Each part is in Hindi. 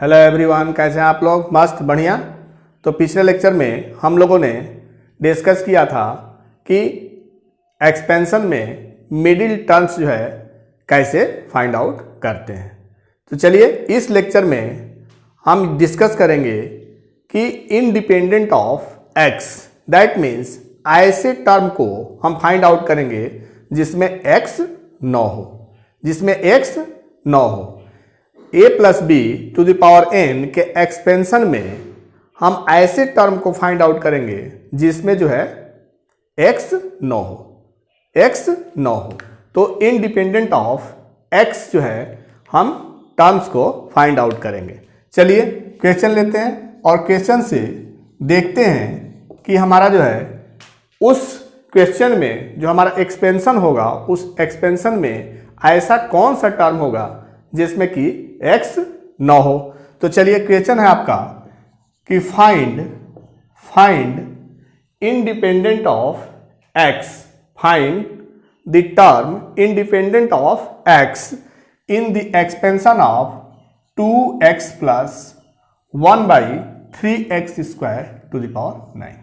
हेलो एवरीवन, कैसे हैं आप लोग? मस्त, बढ़िया। तो पिछले लेक्चर में हम लोगों ने डिस्कस किया था कि एक्सपेंशन में मिडिल टर्म्स जो है कैसे फाइंड आउट करते हैं। तो चलिए इस लेक्चर में हम डिस्कस करेंगे कि independent of x, that means ऐसे टर्म को हम फाइंड आउट करेंगे जिसमें एक्स न हो, जिसमें एक्स न हो। a plus b to the power n के एक्सपेंशन में हम ऐसे टर्म को फाइंड आउट करेंगे जिसमें जो है x न हो, x न हो। तो इंडिपेंडेंट ऑफ x जो है हम टर्म्स को फाइंड आउट करेंगे। चलिए क्वेश्चन लेते हैं और क्वेश्चन से देखते हैं कि हमारा जो है उस क्वेश्चन में जो हमारा एक्सपेंशन होगा, उस एक्सपेंशन में ऐसा कौन सा टर्म होगा जिसमें कि x न हो। तो चलिए क्वेश्चन है आपका कि find independent of x, find the term independent of x in the expansion of 2x plus 1/3x square to the power 9।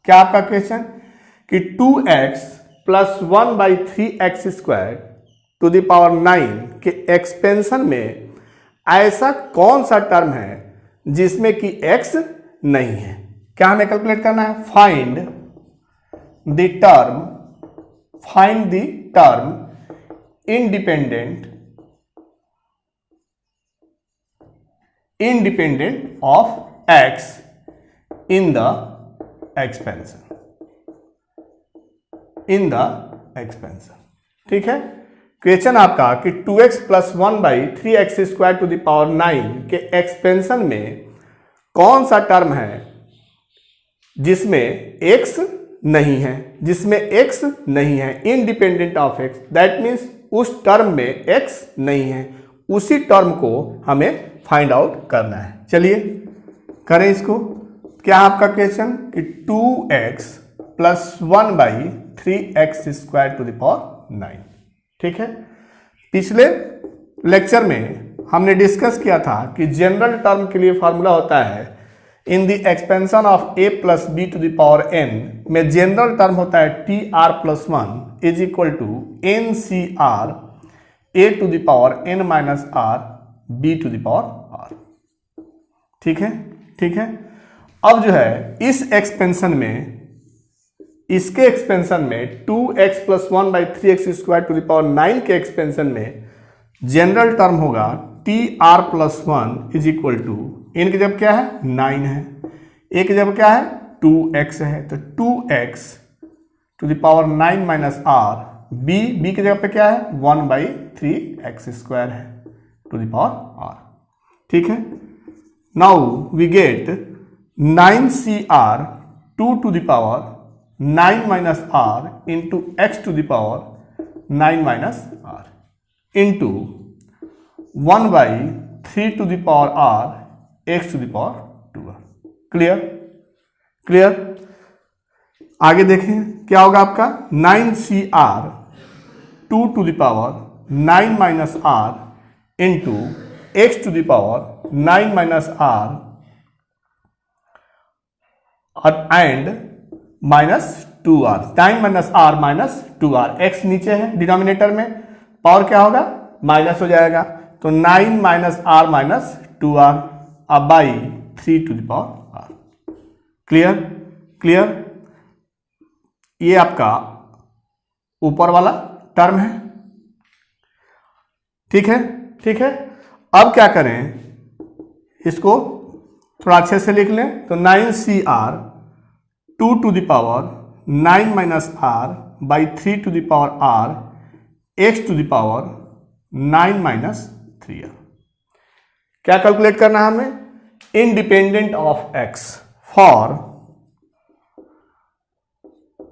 क्या आपका क्वेश्चन कि 2x plus 1/3x square to the power 9 के एक्सपेंशन में ऐसा कौन सा टर्म है जिसमें कि x नहीं है। क्या हमें कैलकुलेट करना है? Find the term independent of x in the expansion. ठीक है, क्वेश्चन आपका कि 2x plus 1/3x square to the power 9 के एक्सपेंशन में कौन सा टर्म है जिसमें x नहीं है, जिसमें x नहीं है, independent of x, that means उस टर्म में x नहीं है, उसी टर्म को हमें फाइंड आउट करना है। चलिए करें इसको। क्या आपका क्वेश्चन कि 2x plus 1/3x square to the power 9। ठीक है, पिछले लेक्चर में हमने डिस्कस किया था कि जनरल टर्म के लिए फॉर्मूला होता है in the expansion of a plus b to the power n में जनरल टर्म होता है tr plus 1 is equal to ncr a to the power n minus r b to the power r। ठीक है, ठीक है। अब जो है इस एक्सपेंशन में, इसके एक्सपेंशन में 2x plus 1/3x square to the power 9 के एक्सपेंशन में जनरल टर्म होगा tr plus 1 is equal to, इनकी जब क्या है 9 है, एक जब क्या है 2x है, तो 2x to the power 9 minus r, b की जगह पे क्या है 1/3x स्क्वायर है टू द पावर r। ठीक है, now we get 9cr 2 to the power 9 minus r into x to the power 9 minus r into 1/3 to the power r x to the power 2r। Clear, clear. आगे देखें क्या होगा आपका 9cr 2 to the power 9 minus r into x to the power 9 minus r and minus 2r, 9 minus r minus 2r, x नीचे है डिनोमिनेटर में, पावर क्या होगा माइनस हो जाएगा, तो 9 माइनस r माइनस 2r अब by 3 to the power r। Clear, clear. ये आपका ऊपर वाला टर्म है। ठीक है, ठीक है। अब क्या करें, इसको थोड़ा अच्छे से लिख लें, तो 9cr 2 to the power 9 minus r by 3 to the power r x to the power 9 minus 3r। क्या कैलकुलेट करना है हमें? Independent of x for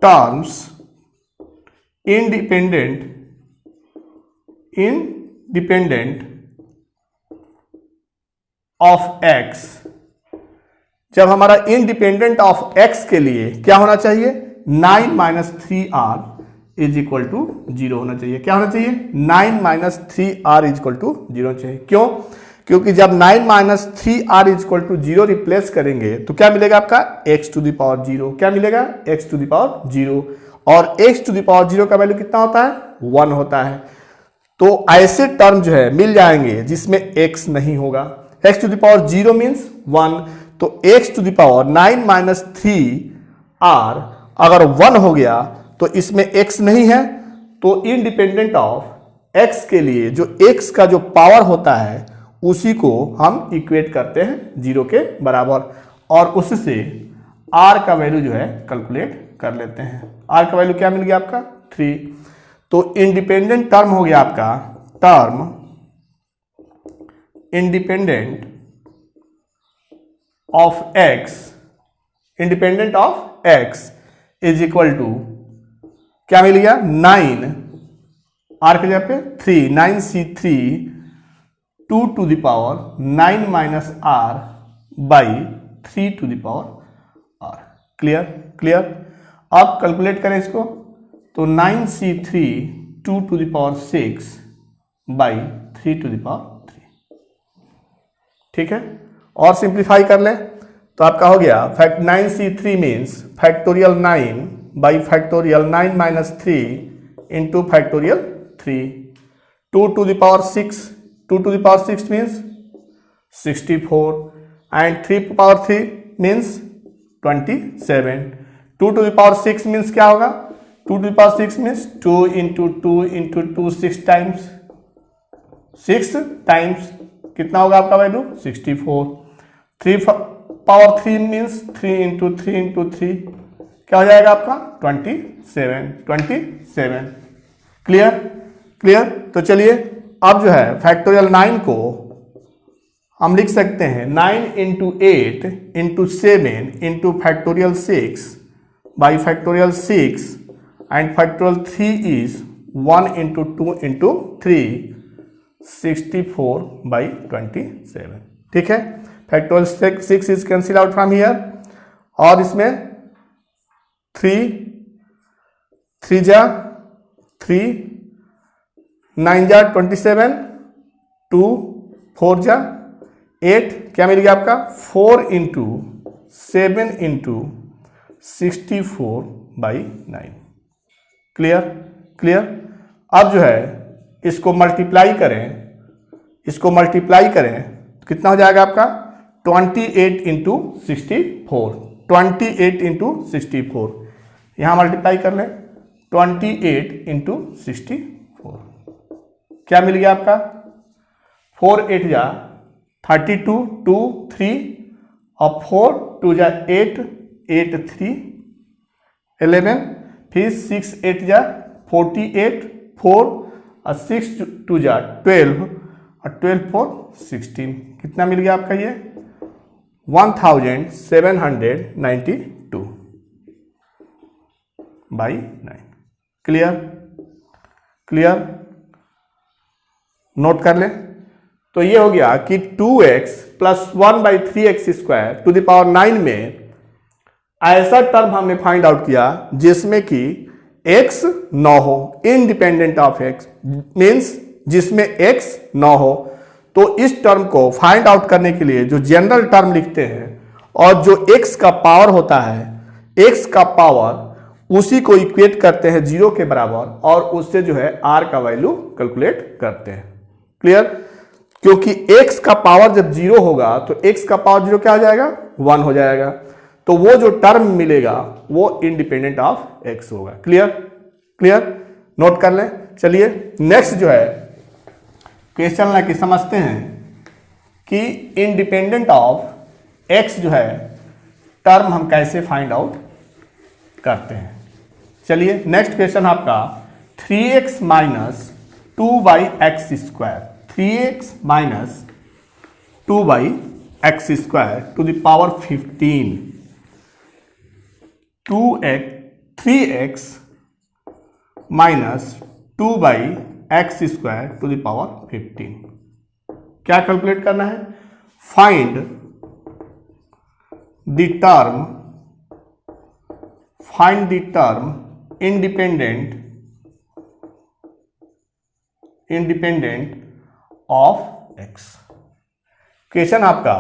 terms independent of x। जब हमारा इंडिपेंडेंट ऑफ x के लिए क्या होना चाहिए 9 minus 3r is equal to 0 होना चाहिए। क्या होना चाहिए 9 minus 3r is equal to 0 चाहिए। क्यों? क्योंकि जब 9 minus 3r equal to 0 replace करेंगे तो क्या मिलेगा आपका x टू द पावर 0। क्या मिलेगा x टू द पावर 0, और x टू द पावर 0 का वैल्यू कितना होता है 1 होता है। तो ऐसे टर्म जो है मिल जाएंगे जिसमें x नहीं होगा। x to the power 0 means 1, तो x to the power 9 minus 3r अगर 1 हो गया तो इसमें x नहीं है, तो इंडिपेंडेंट ऑफ x के लिए जो x का जो पावर होता है उसी को हम इक्वेट करते हैं 0 के बराबर, और उससे r का वैल्यू जो है कैलकुलेट कर लेते हैं। r का वैल्यू क्या मिल गया आपका 3। तो इंडिपेंडेंट टर्म हो गया आपका term independent of x is equal to क्या मिल गया 9 r की जगह पे 3 9c3 2 to the power 9 minus r by 3 to the power r। Clear. अब कैलकुलेट करें इसको, तो 9c3 2 to the power 6 by 3 to the power 3। ठीक है, और सिंप्लीफाई कर लें तो आपका हो गया 9c3 means factorial 9 by factorial 9 minus 3 into factorial 3। 2 to the power 6, 2 to the power 6 means 64 and 3 to the power 3 means 27। 2 to the power 6 means क्या होगा 2 to the power 6 means 2 into 2 into 2 6 times, 6 times कितना होगा आपका value 64। 3 power 3 means 3 into 3 into 3 क्या हो जाएगा आपका 27। क्लियर। तो चलिए अब जो है फैक्टोरियल 9 को हम लिख सकते हैं 9 into 8 into 7 into factorial 6 by factorial 6 and factorial 3 is 1 into 2 into 3 64 by 27। ठीक है, factorial 6 is cancel out from here, और इसमें 3 जा 3 9 जा 27 2 4 जा 8 क्या मिल गया आपका 4 इंटू 7 इंटू 64 बाई 9। क्लियर। अब जो है इसको मल्टीप्लाई करें तो कितना हो जाएगा आपका 28 इंटू 64। 28 इंटू 64 यहाँ मल्टीप्लाई कर लें 28 इंटू 64 क्या मिल गया आपका 4 8 जा 32 2 3 और 4 2 जा 8 8 3 11 फिर 6 8 जा 48 4 और 6 2 जा 12 और 12 4 16 कितना मिल गया आपका ये 1792 बाई 9। क्लियर। नोट कर लें तो ये हो गया कि 2x plus 1 by 3x square to the power 9 में ऐसा टर्म हमने फाइंड आउट किया जिसमें कि x न हो, इंडिपेंडेंट ऑफ x मीन्स जिसमें x न हो। तो इस टर्म को फाइंड आउट करने के लिए जो जनरल टर्म लिखते हैं और जो x का पावर होता है, x का पावर उसी को इक्वेट करते हैं 0 के बराबर, और उससे जो है r का वैल्यू कैलकुलेट करते हैं। क्लियर, क्योंकि x का पावर जब 0 होगा तो x का पावर 0 क्या हो जाएगा 1 हो जाएगा, तो वो जो टर्म मिलेगा वो इंडिपेंडेंट ऑफ x होगा। क्लियर, नोट कर लें। चलिए नेक्स्ट जो है क्वेश्चन लाके समझते हैं कि इंडिपेंडेंट ऑफ x जो है टर्म हम कैसे फाइंड आउट करते हैं। चलिए नेक्स्ट क्वेश्चन आपका 3x minus 2 by x square, 3x minus 2 by x square to the power 15, 3x minus 2 by x square to the power 15। क्या कैलकुलेट करना है, find the term independent of x। Question आपका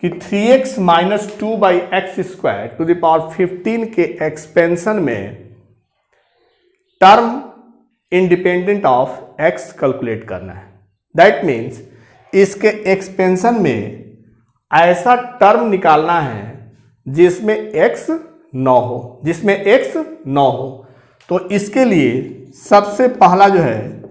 कि 3x minus 2/x² to the power 15 के एक्सपेंशन में term independent of x calculate करना है। दैट मीन्स इसके एक्सपेंशन में ऐसा टर्म निकालना है जिसमें x न हो, तो इसके लिए सबसे पहला जो है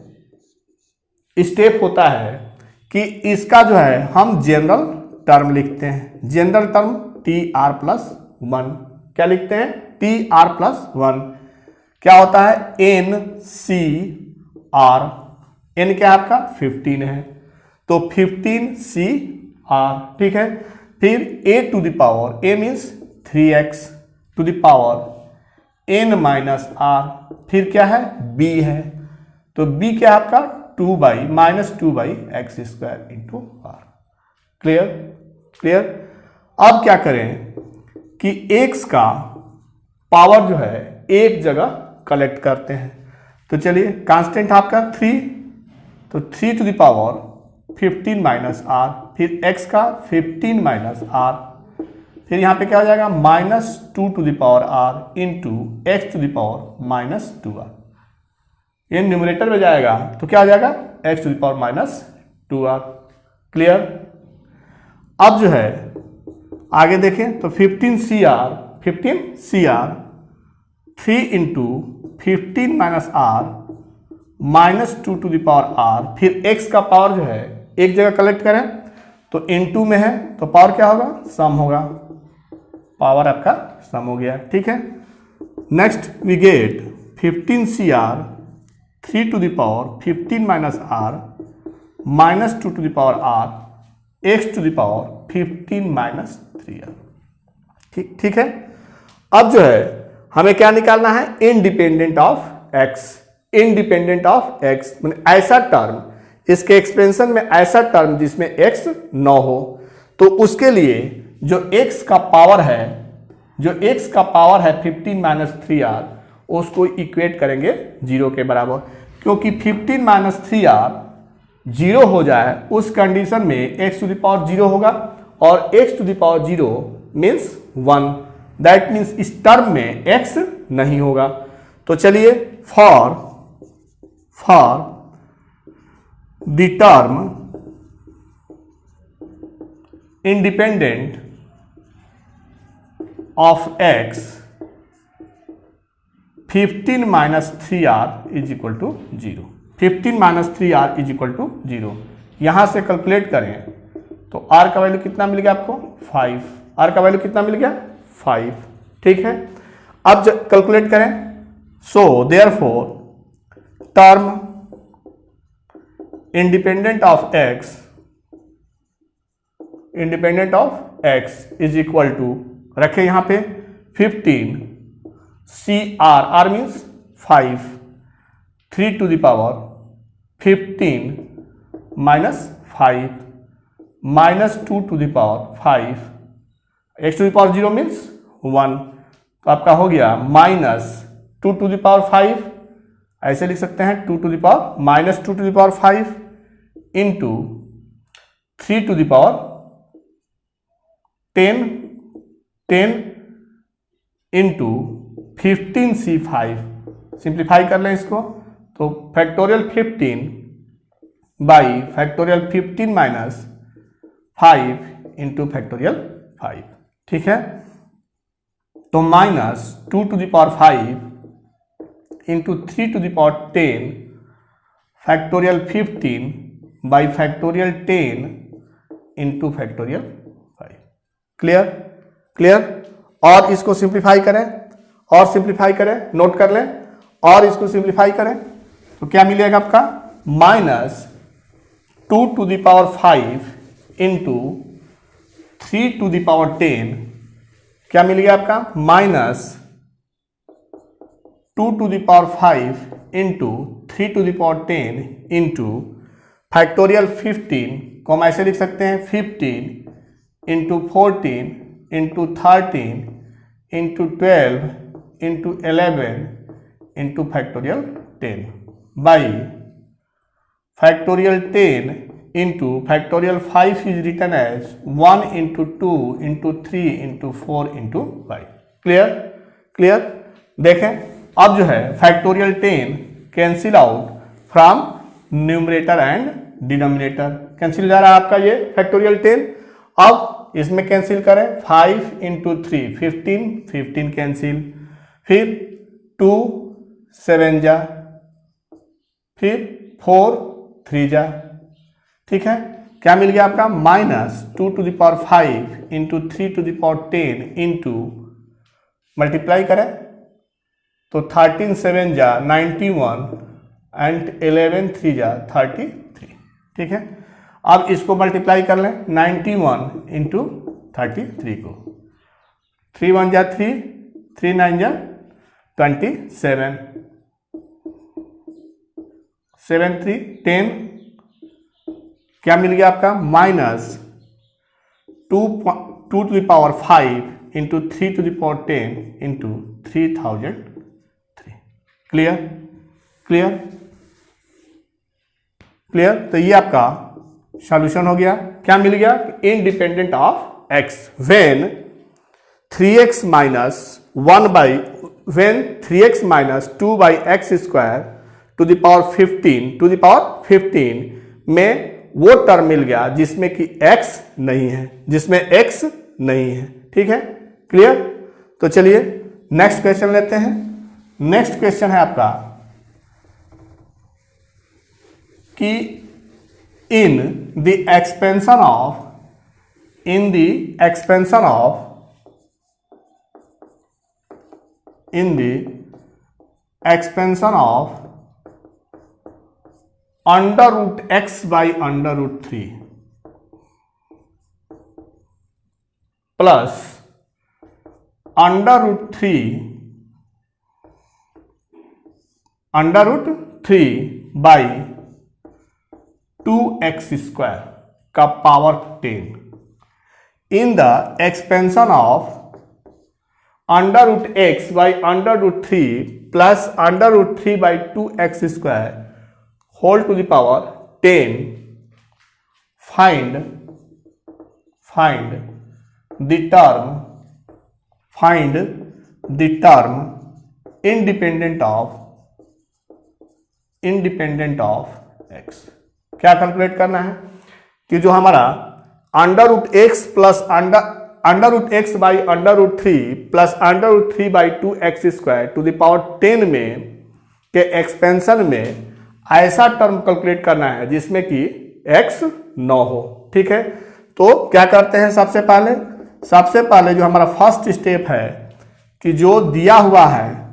स्टेप होता है कि इसका जो है हम जनरल टर्म लिखते हैं। जनरल टर्म TR+1, क्या लिखते हैं? TR+1। क्या होता है? NCR। N क्या है आपका? 15 है, तो 15CR, ठीक है। फिर a to the power, a means 3x to the power n minus r, फिर क्या है? b है, तो b क्या है आपका? 2/-2/x² into r। क्लियर। अब क्या करें कि x का पावर जो है एक जगह कलेक्ट करते हैं। तो चलिए, कांस्टेंट आपका 3, तो 3 to the power 15 minus r, फिर x का 15 माइनस r, फिर यहाँ पे क्या हो जाएगा? -2 to the power r into x to the power -2r। ये न्यूमरेटर में जाएगा तो क्या हो जाएगा? x to the power -2r। Clear. अब जो है आगे देखें तो 15CR 3 into 15 minus r -2 to the power r, फिर x का पावर जो है एक जगह कलेक्ट करें तो इनटू में है, तो पावर क्या होगा? सम होगा, पावर आपका सम हो गया, ठीक है। Next we get 15CR 3 to the power 15 minus r -2 to the power r x to the power 15 minus 3r। ठीक है। अब जो है हमें क्या निकालना है? इंडिपेंडेंट ऑफ x मतलब ऐसा टर्म, इसके एक्सपेंशन में ऐसा टर्म जिसमें x न हो, तो उसके लिए जो x का पावर है 15 माइनस 3r, उसको इक्वेट करेंगे 0 के बराबर, क्योंकि 15 माइनस 3r 0 हो जाए उस कंडीशन में x टू द पावर 0 होगा, और x to the power 0 means 1। That means इस टर्म में x नहीं होगा। तो चलिए, for the term independent of x 15 minus 3r is equal to 0। 15 minus 3r is equal to 0। यहां से कैलकुलेट करें तो r का वैल्यू कितना मिल गया आपको? 5। r का वैल्यू कितना मिल गया? 5, ठीक है। अब जब कैलकुलेट करें, so therefore term independent of x is equal to, रखें यहां पे 15CR, r means 5, 3 to the power 15 minus 5 -2 to the power 5, x to the power 0 means 1, तो आपका हो गया -2 टू द पावर 5, ऐसे लिख सकते हैं 2 to the power -2 to the power 5 into 3 to the power 10 into 15C5। Simplify कर लें इसको, तो factorial 15 by factorial 15 minus 5 into factorial 5, ठीक है। तो -2 to the power 5 into 3 to the power 10 factorial 15 by factorial 10 into factorial 5। Clear. और इसको सिंप्लीफाई करें, नोट कर लें, और इसको सिंप्लीफाई करें तो क्या मिलेगा आपका? -2 to the power 5 into 3 to the power 10, क्या मिल गया आपका? -2 to the power 5 into 3 to the power 10 into factorial 15 को हम ऐसे लिख सकते हैं 15 into 14 into 13 into 12 into 11 into factorial 10 by factorial 10 into factorial 5 is written as 1 into 2 into 3 into 4 into 5. Clear? देखें अब जो है factorial 10 cancel out from numerator and denominator, cancel जा रहा है आपका ये फैक्टोरियल 10। अब इसमें कैंसिल करें 5 इंटू 3 15 कैंसिल, फिर 2 7 जा, फिर 4 3 जा, ठीक है। क्या मिल गया आपका -2 to the power 5 into 3 to the power 10 into multiply करें तो 13 7 जा 91 एंड 11 3 जा 33, ठीक है। अब इसको मल्टीप्लाई कर लें 91 इंटू 33 को, 3 1 जा 3, 3 9 जा 27, 7 3 10, क्या मिल गया आपका -2 to the power 5 into 3 to the power 10 into 3003। Clear? तो ये आपका सॉल्यूशन हो गया। क्या मिल गया? Independent of x when 3x minus 2 by x square to the power 15 में वो टर्म मिल गया जिसमें कि x नहीं है, ठीक है। क्लियर? तो चलिए नेक्स्ट क्वेश्चन लेते हैं। नेक्स्ट क्वेश्चन है आपका कि in the expansion of under root x by under root 3 plus under root 3 by 2x square का power 10 in the expansion of under root x by under root 3 plus under root 3 by 2x square whole to the power 10, find the term independent of x। क्या कैलकुलेट करना है कि जो हमारा under root x plus under root x by under root 3 plus under root 3 by 2x square to the power 10 में के एक्सपेंशन में ऐसा टर्म कैलकुलेट करना है जिसमें कि x न हो, ठीक है। तो क्या करते हैं, सबसे पहले जो हमारा फर्स्ट स्टेप है कि जो दिया हुआ है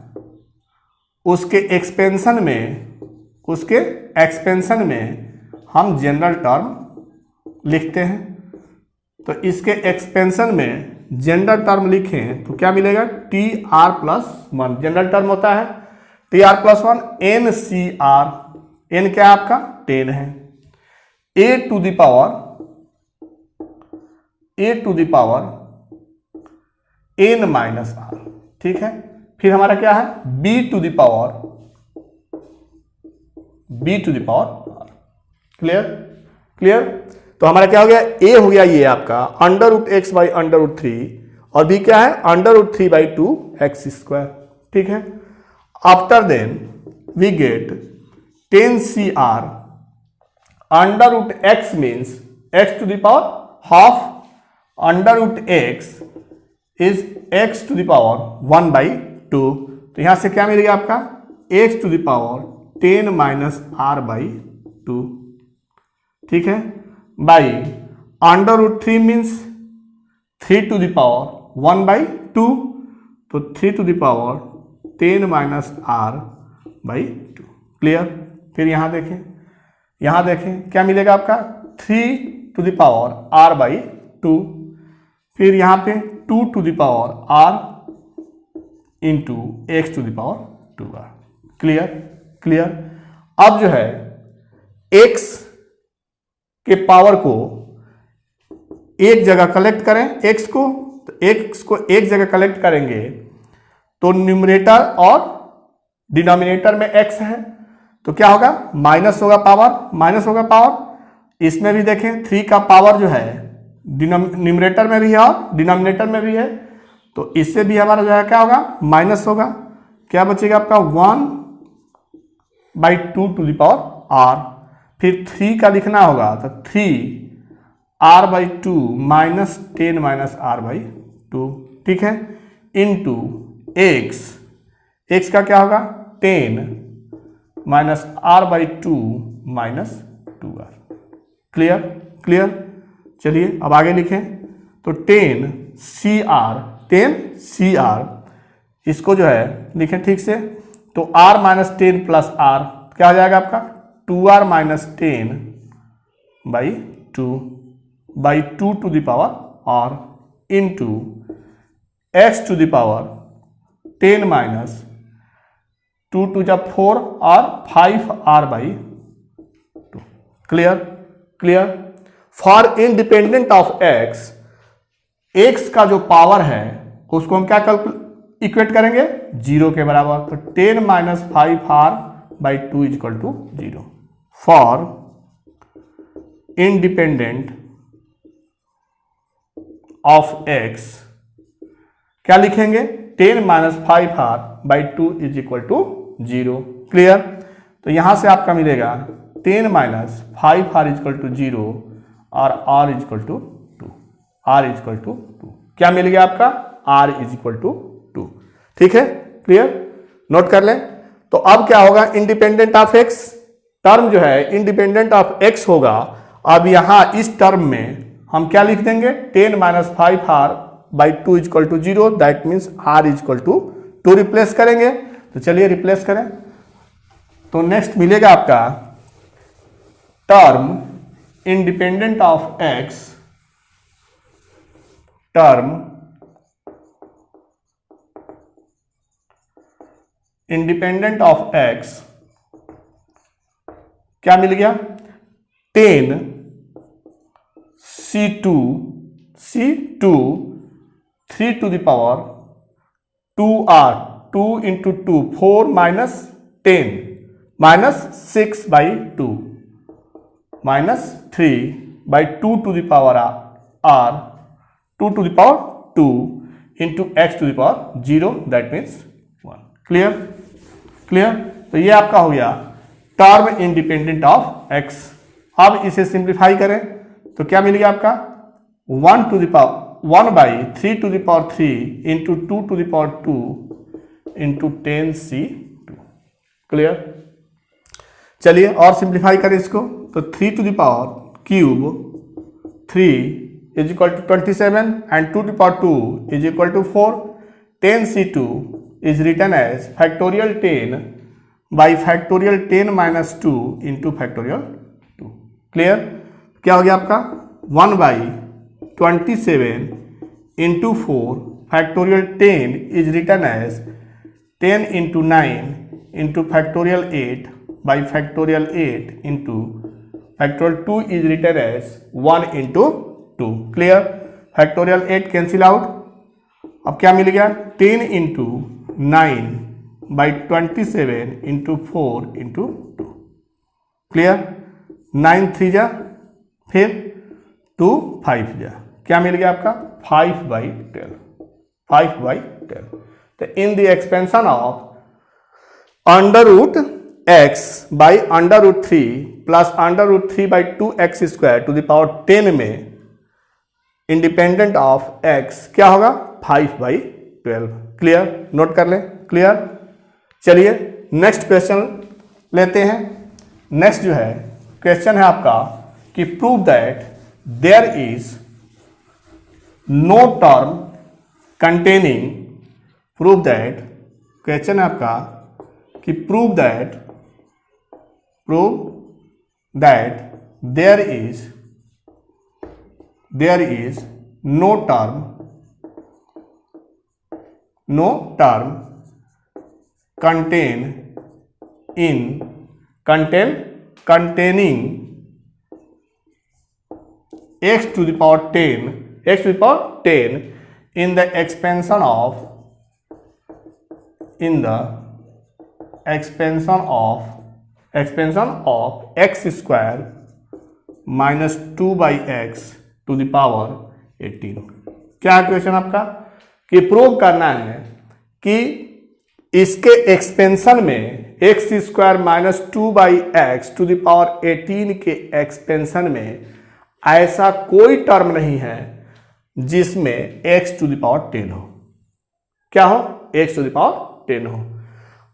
उसके एक्सपेंशन में हम जनरल टर्म लिखते हैं। तो इसके एक्सपेंशन में जनरल टर्म लिखें तो क्या मिलेगा, TR+1 जनरल टर्म होता है TR+1 NCR, n क्या आपका 10 है, a to the power n minus r, ठीक है। फिर हमारा क्या है b to the power r। Clear? तो हमारा क्या हो गया, a हो गया ये आपका under root x by under root 3 और b क्या है under root 3 by 2x square, ठीक है। After then we get 10CR under root x means x to the power half, under root x is x to the power 1/2। तो यहां से क्या मिलेगा आपका x to the power 10 minus r by 2, ठीक है, by under root 3 means 3 to the power 1/2, तो 3 to the power 10 minus r by 2। Clear? फिर यहां देखें क्या मिलेगा आपका 3 to the power r by 2, फिर यहां पे 2 to the power r into x to the power 2r। Clear? अब जो है x के पावर को एक जगह कलेक्ट करें, x को एक जगह कलेक्ट करेंगे तो न्यूमरेटर और डिनोमिनेटर में x है तो क्या होगा माइनस होगा पावर, इसमें भी देखें 3 का पावर जो है न्यूमरेटर में भी है और डिनोमिनेटर में भी है, तो इससे भी हमारा जो है क्या होगा, माइनस होगा। क्या बचेगा आपका 1/2 टू द पावर आर। फिर 3 का लिखना होगा तो 3r/2 माइनस 10 माइनस r/2, ठीक है, इंटू x का क्या होगा 10 minus r/2 minus 2r। Clear. चलिए अब आगे लिखें तो 10cr इसको जो है लिखें ठीक से, तो r माइनस 10 प्लस r क्या हो जाएगा आपका 2r minus 10/2 to the power r into x to the power 10 minus 2 to जा 4 और 5r/2। Clear. For independent of x का जो पावर है उसको हम क्या इक्वेट करेंगे 0 के बराबर, तो 10 minus 5r/2 equal to 0। For independent of x क्या लिखेंगे 10 minus 5r/2 is equal to 0। Clear. तो यहां से आपका मिलेगा 10 माइनस 5r इक्वल टू 0 और r इक्वल टू 2। क्या मिल गया आपका r इज इक्वल टू 2। ठीक है, क्लियर, नोट कर लें। तो अब क्या होगा इंडिपेंडेंट ऑफ x, टर्म जो है इंडिपेंडेंट ऑफ x होगा। अब यहां इस टर्म में हम क्या लिख देंगे 10 minus 5r/2 equal to 0, that means r equal to 2 replace करेंगे। तो चलिए रिप्लेस करें, तो नेक्स्ट मिलेगा आपका term independent of x, term independent of x क्या मिल गया 10c2 3 to the power 2r 2 into 2 4 minus 10 minus 6/2 minus 3/2 to the power r 2 to the power 2 into x to the power 0, that means 1। Clear. तो ये आपका हो गया टर्म इंडिपेंडेंट ऑफ x। अब इसे सिंप्लीफाई करें तो क्या मिल गया आपका 1/3 to the power 3 into 2 to the power 2 into 10c2। Clear. चलिए और सिंप्लीफाई करें इसको, तो 3 to the power cube 3 is equal to 27 and 2 to the power 2 is equal to 4। 10c2 is written as factorial 10 by factorial 10 minus 2 into factorial 2। Clear. क्या हो गया आपका 1/27 into 4 factorial 10 is written as 10 into 9 into factorial 8 by factorial 8 into factorial 2 is written as 1 into 2। Clear. factorial 8 cancel out, अब क्या मिल गया 10 into 9/27 into 4 into 2। क्लियर। 9 3 जा, फिर 2 5 जा, क्या मिल गया आपका 5/12। तो in the expansion of √x by √3 plus √3/2x square to the power 10 में इंडिपेंडेंट ऑफ x क्या होगा 5/12। क्लियर, नोट कर लें। क्लियर। चलिए नेक्स्ट क्वेश्चन लेते हैं। नेक्स्ट जो है क्वेश्चन है आपका कि prove that there is no term containing, prove that, question है आपका कि prove that there is no term containing x to the power 10 in the expansion of x square -2/x to the power 18। क्या है क्वेश्चन आपका कि प्रूव करना है कि इसके एक्सपेंशन में x² - 2/x to the power 18 के एक्सपेंशन में ऐसा कोई टर्म नहीं है जिसमें x टू द पावर 10 हो। क्या हो? x टू द पावर 10 हो।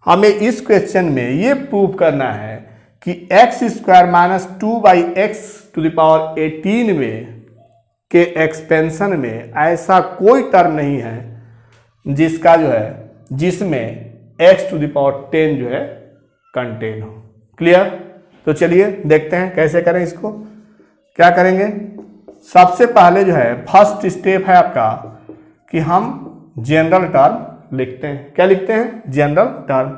हमें इस क्वेश्चन में ये प्रूव करना है कि x² - 2/x to the power 18 में के एक्सपेंशन में ऐसा कोई टर्म नहीं है जिसका जो है जिसमें x टू द पावर 10 जो है कंटेन हो। क्लियर? तो चलिए देखते हैं कैसे करें इसको। क्या करेंगे? सबसे पहले जो है फर्स्ट स्टेप है आपका कि हम जनरल टर्म लिखते हैं। क्या लिखते हैं? General term.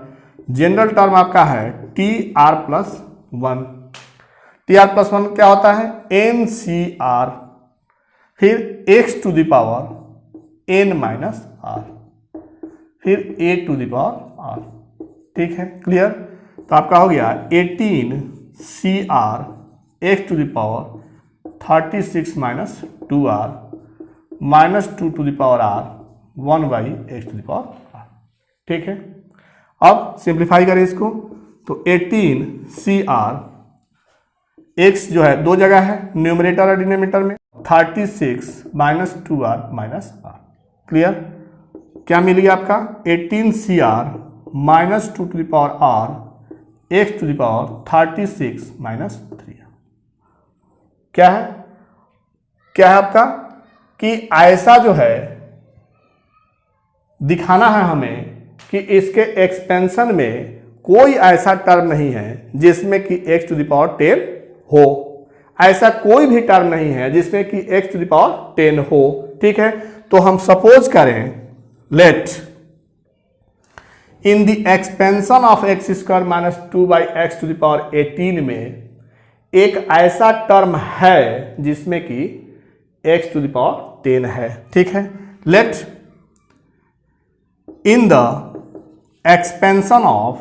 जनरल टर्म आपका है TR+1। TR+1 क्या होता है? NCR, फिर x to the power n-r, फिर a to the power r। ठीक है, क्लियर? तो आपका हो गया 18CR x to the power 36 - 2r -2 to the power r 1/x to the power r। ठीक है, अब सिंप्लीफाई करें इसको तो 18CR x जो है दो जगह है न्यूमरेटर और डिनोमिनेटर में, 36 - 2r - r। क्लियर? क्या मिल गया आपका? 18CR -2 to the power r x to the power 36 - 3। क्या है? क्या है आपका कि ऐसा जो है दिखाना है हमें कि इसके एक्सपेंशन में कोई ऐसा टर्म नहीं है जिसमें कि x टू द पावर 10 हो। ऐसा कोई भी टर्म नहीं है जिसमें कि x टू द पावर 10 हो। ठीक है, तो हम सपोज करें let in the expansion of x² - 2/x to the power 18 में एक ऐसा टर्म है जिसमें कि x टू द पावर 10 है। ठीक है, let in the expansion of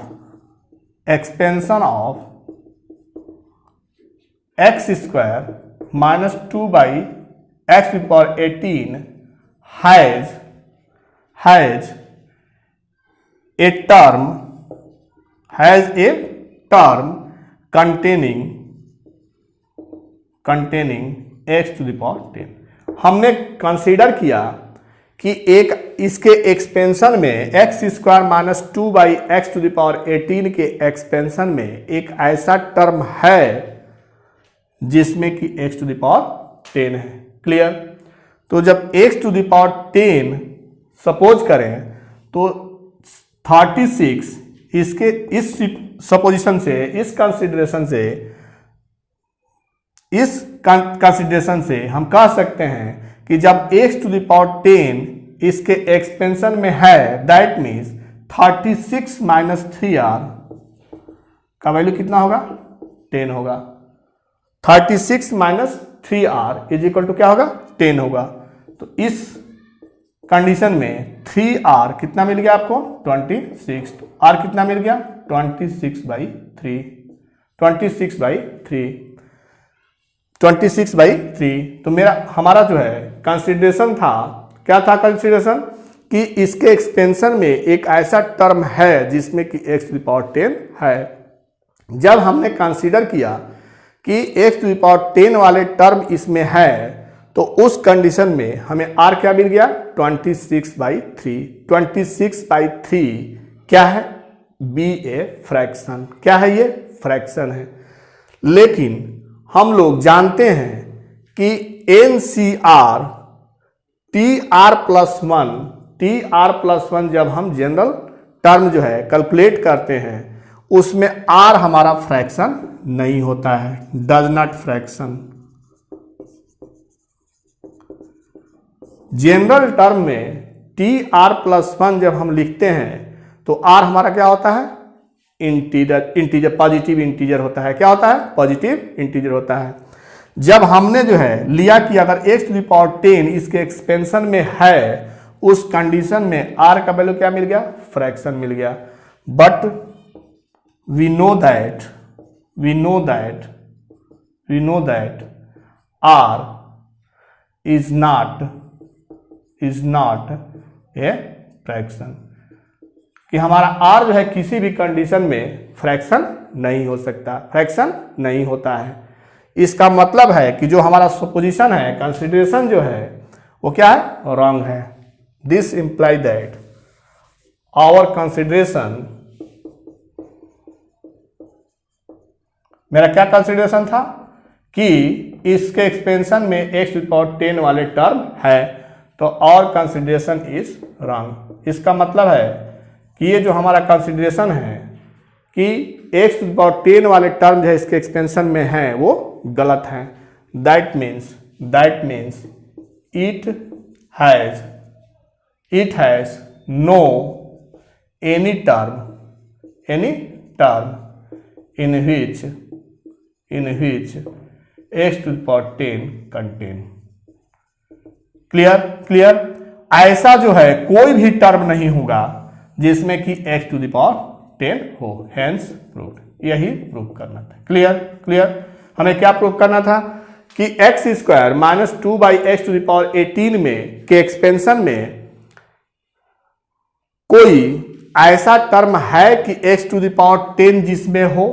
x² - 2/x to the power 18 has a term containing x to the power 10। हमने कंसीडर किया कि एक इसके एक्सपेंशन में x² - 2/x to the power 18 के एक्सपेंशन में एक ऐसा टर्म है जिसमें कि x टू द पावर 10 है। क्लियर? तो जब x to the power 10 suppose करें तो 36 इसके इस सपोजिशन से इस कंसिडरेशन से हम कह सकते हैं कि जब x टू द पावर 10 इसके एक्सपेंशन में है दैट मीन्स 36 - 3r का वैल्यू कितना होगा? 10 होगा। 36 - 3r इज इक्वल टू क्या होगा? 10 होगा। तो इस कंडीशन में 3r कितना मिल गया आपको? 26। r कितना मिल गया? 26/3। 26/3 तो हमारा जो है कंसिडरेशन था, क्या था कंसिडरेशन? कि इसके एक्सपेंशन में एक ऐसा टर्म है जिसमें कि x टू द पावर 10 है। जब हमने कंसीडर किया कि x टू द पावर 10 वाले टर्म इसमें है तो उस कंडीशन में हमें r क्या मिल गया? 26/3। 26/3 क्या है? Be a fraction. क्या है ये? फ्रैक्शन है। लेकिन हम लोग जानते हैं कि NCR TR+1 जब हम जनरल टर्म जो है कैलकुलेट करते हैं उसमें R हमारा फ्रैक्शन नहीं होता है, does not fraction. General term में TR+1 जब हम लिखते हैं तो R हमारा क्या होता है? इंटीजर पॉजिटिव इंटीजर होता है। क्या होता है? पॉजिटिव इंटीजर होता है। जब हमने जो है लिया कि अगर x टू द पावर 10 इसके एक्सपेंशन में है उस कंडीशन में r का वैल्यू क्या मिल गया? फ्रैक्शन मिल गया। But we know that we know that r is not a fraction, कि हमारा r जो है किसी भी कंडीशन में फ्रैक्शन नहीं हो सकता, फ्रैक्शन नहीं होता है। इसका मतलब है कि जो हमारा सुपोजिशन है, कंसिडरेशन जो है वो क्या है, रॉन्ग है। This imply that our consideration, मेरा क्या कंसिडरेशन था कि इसके एक्सपेंशन में x⁻10 वाले टर्म है, तो और कंसिडरेशन इज रॉन्ग। इसका मतलब है कि ये जो हमारा कंसिडरेशन है कि x⁻10 वाले टर्म जो है इसके एक्सपेंशन में है वो गलत है। That means it has no any term in which x⁻10 contain। क्लियर। ऐसा जो है कोई भी टर्म नहीं होगा जिसमें कि x⁻10 हो, हेंस प्रूव्ड। यही प्रूव करना था। क्लियर। हमें क्या प्रूव करना था कि x² - 2/x⁻18 में के एक्सपेंशन में कोई ऐसा टर्म है कि x⁻10 जिसमें हो,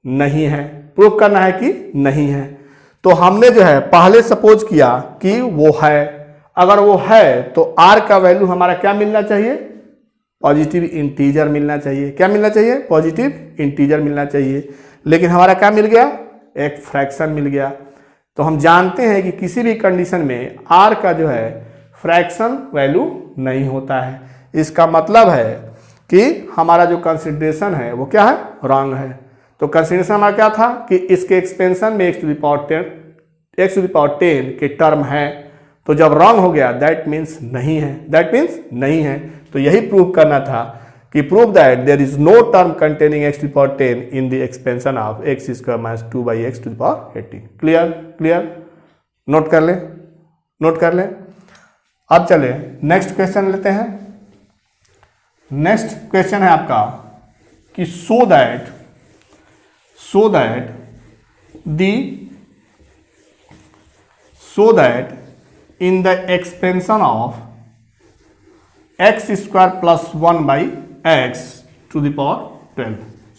नहीं है। प्रूव करना है कि नहीं है। तो हमने जो है पहले सपोज किया कि वो है। अगर वो है तो r का वैल्यू हमारा क्या मिलना चाहिए, पॉजिटिव इंटीजर मिलना चाहिए। क्या मिलना चाहिए, पॉजिटिव इंटीजर मिलना चाहिए। लेकिन हमारा क्या मिल गया, एक फ्रैक्शन मिल गया। तो हम जानते हैं कि किसी भी कंडीशन में r का जो है फ्रैक्शन वैल्यू नहीं होता है। इसका मतलब है कि हमारा जो कंसिडरेशन है वो क्या है, रॉन्ग है। तो कंसिडरेशन हमारा क्या था कि इसके एक्सपेंशन में x⁻10 के टर्म है, तो जब रॉन्ग हो गया दैट मीन्स नहीं है। तो यही प्रूव करना था कि prove that there is no term containing x⁻10 in the expansion of x² - 2/x⁻18। Clear. Note कर लें। अब चले नेक्स्ट क्वेश्चन लेते हैं। नेक्स्ट क्वेश्चन है आपका कि so that in the expansion of x² + 1/x⁻12,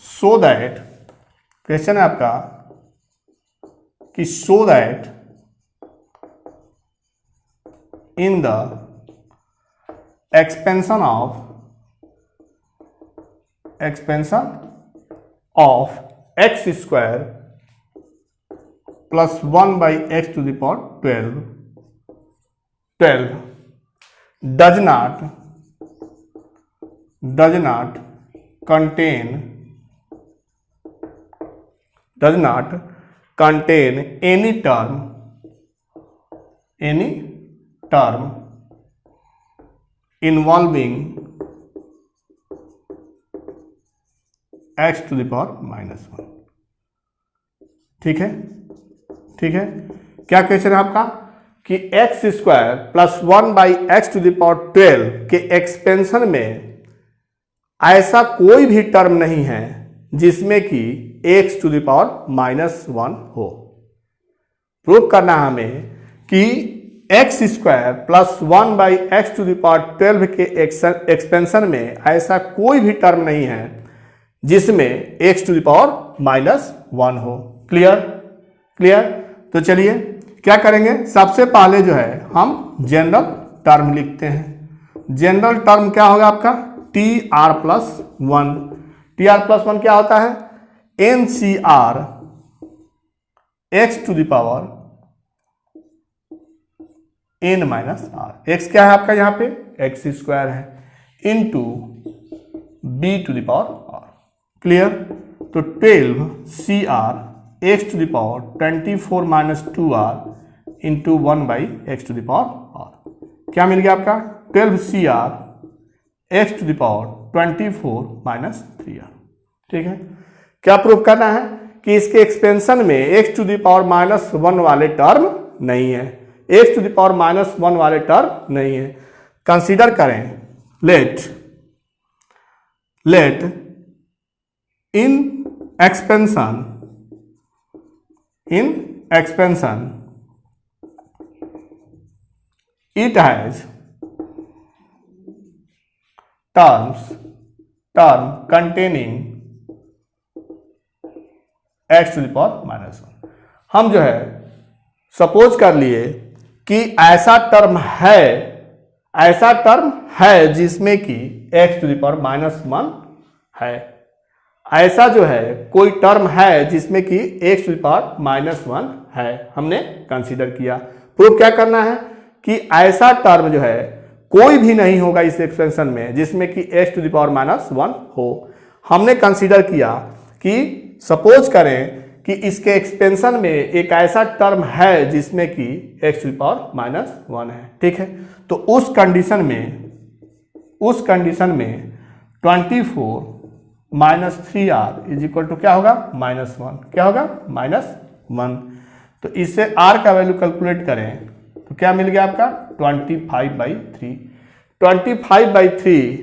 so that question है आपका कि so that in the expansion of x² + 1/x⁻12 does not contain any term involving x⁻1। ठीक है। क्या क्वेश्चन है आपका कि x² + 1/x⁻12 के एक्सपेंशन में ऐसा कोई भी टर्म नहीं है जिसमें कि x⁻1 हो। प्रूव करना हमें कि x² + 1/x⁻12 के एक्सपेंशन में ऐसा कोई भी टर्म नहीं है जिसमें x⁻1 हो। क्लियर। तो चलिए क्या करेंगे, सबसे पहले जो है हम जनरल टर्म लिखते हैं। जनरल टर्म क्या होगा आपका, TR+1। TR+1 क्या होता है, NCR x⁻n - r। x क्या है आपका यहाँ पे, x² है, इंटू b⁻r। क्लियर। तो 12CR x⁻24 - 2r into 1/x⁻r। क्या मिल गया आपका, 12CR x⁻24 - 3r। ठीक है। क्या प्रूव करना है कि इसके एक्सपेंशन में x⁻1 वाले टर्म नहीं है, x⁻1 वाले टर्म नहीं है। कंसीडर करें, let in in expansion it has term containing x to the power -1। हम जो है सपोज कर लिए कि ऐसा टर्म है जिसमें कि x to the power -1 है। ऐसा जो है कोई टर्म है जिसमें कि x to the power -1 है, हमने कंसीडर किया। प्रूफ क्या करना है कि ऐसा टर्म जो है कोई भी नहीं होगा इस एक्सपेंशन में जिसमें कि x to the power -1 हो। हमने कंसीडर किया कि सपोज करें कि इसके एक्सपेंशन में एक ऐसा टर्म है जिसमें कि x to the power -1 है, ठीक है। तो उस कंडीशन में 24 -3r इज इक्वल टू क्या होगा -1, क्या होगा -1। तो इससे r का वैल्यू कैलकुलेट करें तो क्या मिल गया आपका 25/3। 25/3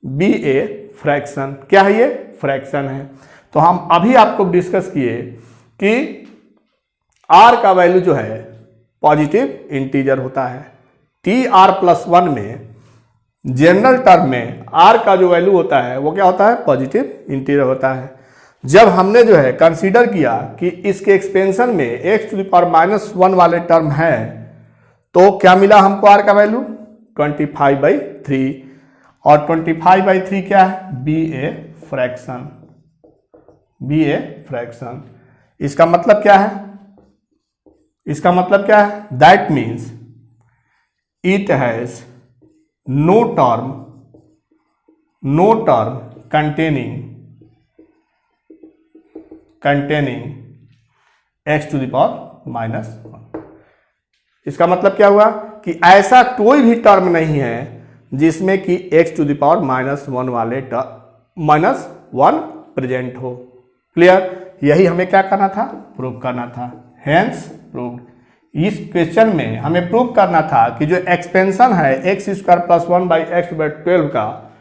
बी ए फ्रैक्शन, क्या है ये फ्रैक्शन है। तो हम अभी आपको डिस्कस किए कि r का वैल्यू जो है पॉजिटिव इंटीजर होता है। TR+1 में जनरल टर्म में r का जो वैल्यू होता है वो क्या होता है पॉजिटिव इंटीजर होता है। जब हमने जो है कंसीडर किया कि इसके एक्सपेंशन में x to the power -1 वाले टर्म है तो क्या मिला हमको r का वैल्यू 25/3, और 25/3 क्या है बी ए फ्रैक्शन। इसका मतलब क्या है, that means it has no term containing x to the power -1। इसका मतलब क्या हुआ कि ऐसा कोई भी टर्म नहीं है जिसमें कि x to the power -1 वाले -1 प्रेजेंट हो। क्लियर, यही हमें क्या करना था, प्रूव करना था। Hence proved. इस क्वेश्चन में हमें प्रूव करना था कि जो एक्सपेंशन है x² + 1/x/12 का,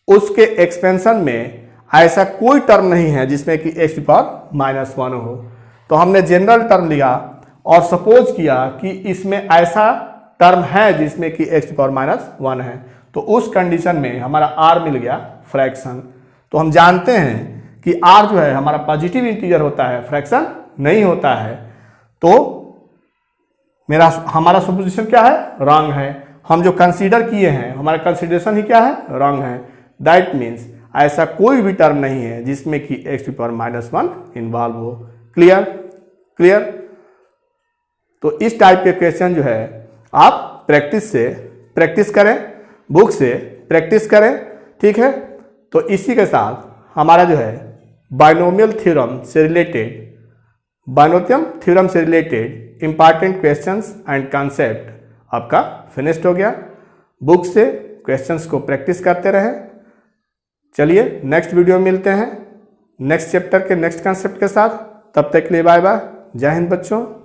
उसके एक्सपेंशन में ऐसा कोई टर्म नहीं है जिसमें कि x to the power -1 हो। तो हमने जनरल टर्म लिया और सपोज किया कि इसमें ऐसा टर्म है जिसमें कि x to the power -1 है। तो उस कंडीशन में हमारा r मिल गया फ्रैक्शन। तो हम जानते हैं कि r जो है हमारा पॉजिटिव इंटीजर होता है, फ्रैक्शन नहीं होता है। तो हमारा सुपोजिशन क्या है, रॉन्ग है। हम जो कंसीडर किए हैं हमारा कंसीडरेशन ही क्या है, रॉन्ग है। दैट मीन्स ऐसा कोई भी टर्म नहीं है जिसमें कि x to the power -1 involve हो। क्लियर। तो इस टाइप के क्वेश्चन जो है आप प्रैक्टिस करें, बुक से प्रैक्टिस करें, ठीक है। तो इसी के साथ हमारा जो है बाइनोमियल थ्योरम से related important questions and concept आपका फिनिश्ड हो गया। बुक से क्वेश्चंस को प्रैक्टिस करते रहें। चलिए नेक्स्ट वीडियो में मिलते हैं नेक्स्ट चैप्टर के नेक्स्ट कॉन्सेप्ट के साथ। तब तक के लिए बाय बाय। जय हिंद बच्चों।